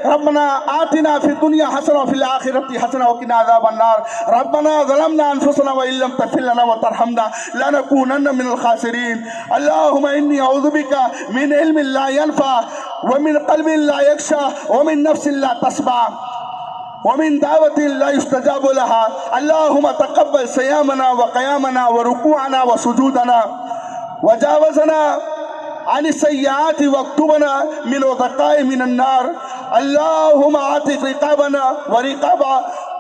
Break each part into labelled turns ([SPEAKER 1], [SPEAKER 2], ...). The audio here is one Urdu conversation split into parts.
[SPEAKER 1] ربنا آتنا فی الدنیا حسنہ وفی الآخرۃ حسنہ وقنا عذاب النار ربنا ظلمنا انفسنا وان لم تغفر لنا وترحمنا لنكونن من الخاسرین اللہم انی اعوذ بک من علم لا ينفع ومن قلب لا يخشع ومن نفس لا تشبع ومن دعوة لا يستجاب لها اللهم تقبل صيامنا وقيامنا وركوعنا وسجودنا وجاوزنا عن السيئات واكتبنا من وثقاء من النار اللهم اعتق رقابنا ورقاب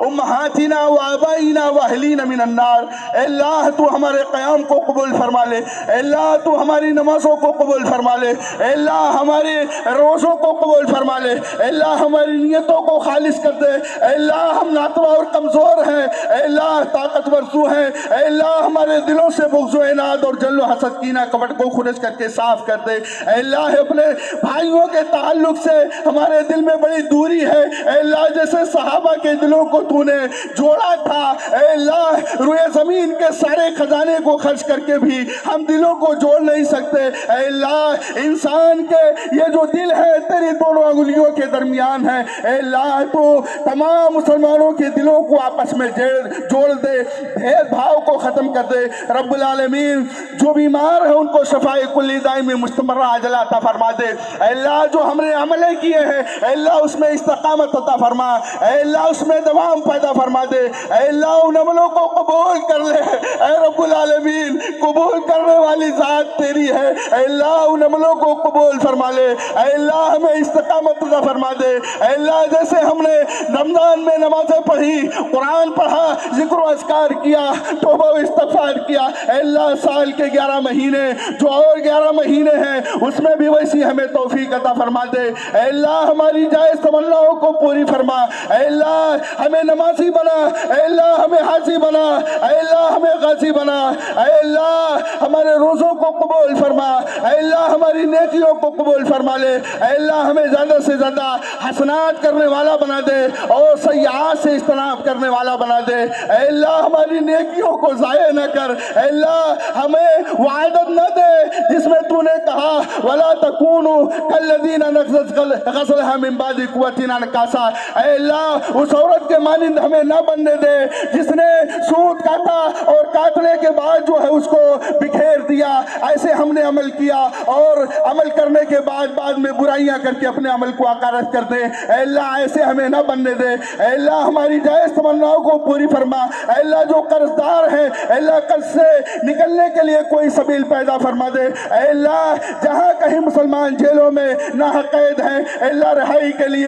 [SPEAKER 1] امہاتنا وآبائنا واہلینا من النار اے اللہ تو ہمارے قیام کو قبول فرما لے اے اللہ تو ہماری نمازوں کو قبول فرما لے اے اللہ ہمارے روزوں کو قبول فرما لے اے اللہ ہماری نیتوں کو خالص کر دے اے اللہ ہم ناتوا اور کمزور ہیں اے اللہ طاقتور تو ہیں اے اللہ ہمارے دلوں سے بغض و عناد اور جل و حسد کینہ کپٹ کو خرج کر کے صاف کر دے اے اللہ اپنے بھائیوں کے تعلق سے ہمارے دل میں بڑی دوری ہے اے اللہ جیسے صحابہ کے دلوں کو تو نے جوڑا تھا اے اللہ روئے زمین کے سارے خزانے کو خرچ کر کے بھی ہم دلوں کو جوڑ نہیں سکتے اے اللہ انسان کے یہ جو دل ہے تیری دونوں انگلیوں کے درمیان ہے اے اللہ تو تمام مسلمانوں کے دلوں کو آپس میں جوڑ دے بھید بھاؤ کو ختم کر دے رب العالمین جو بیمار ہیں ان کو شفاء کلی دائمی مستمر عاجلہ عطا فرما دے اے اللہ جو ہم نے عملیں کیے ہیں اے اللہ اس میں استقامت عطا فرما اے اللہ اس میں دوام پیدا فرما دے اے اللہ ان عملوں کو قبول کر لے اے رب العالمین قبول کرنے والی ذات تیری ہے اے اللہ ان عملوں کو قبول فرما لے اے اللہ ہمیں استقامت عطا فرما دے اے اللہ جیسے ہم نے رمضان میں نمازیں پڑھی قرآن پڑھا ذکر و اذکار کیا توبہ و استغفار کیا اے اللہ سال کے 11 مہینے جو اور 11 مہینے ہیں اس میں بھی ویسی ہمیں توفیق عطا فرما دے اے اللہ ہماری جائز تمناؤں کو پوری فرما اے اللہ ہمیں نمازی بنا اے اللہ ہمیں حاجی بنا اے اللہ ہمیں غازی بنا اے اللہ ہمارے روزوں کو قبول فرما اے اللہ ہماری نیکیوں کو قبول فرما لے اے اللہ ہمیں زیادہ سے زیادہ حسنات کرنے والا بنا دے اور سیئات سے اجتناب کرنے والا بنا دے اے اللہ ہماری نیکیوں کو ضائع نہ کر اے اللہ ہمیں وہ عادت نہ دے جس میں تو نے کہا وَلَا تَكُونُوا كَالَّذِينَ نَقْضَتْ غَزْلَهَا مِن بَعْدِ قُوَّةٍ أَنْكَاثًا اے اللہ اس عورت کے مانند ہمیں نہ بننے دے جس نے سود کاٹا اور کاٹنے کے بعد جو ہے اس کو بکھیر دیا ایسے ہم نے عمل کیا اور عمل کرنے کے بعد میں برائیاں کر کے اپنے عمل کو عکارت کر دے اے اللہ ایسے ہمیں نہ بننے دے اے اللہ ہماری جائز تمناؤں کو پوری فرما اے اللہ جو قرض دار ہیں اے اللہ قرض سے نکلنے کے لیے کوئی سبیل پیدا فرما دے اے اللہ جہاں کہیں مسلمان جیلوں میں ناحق قید ہیں اے اللہ رہائی کے لیے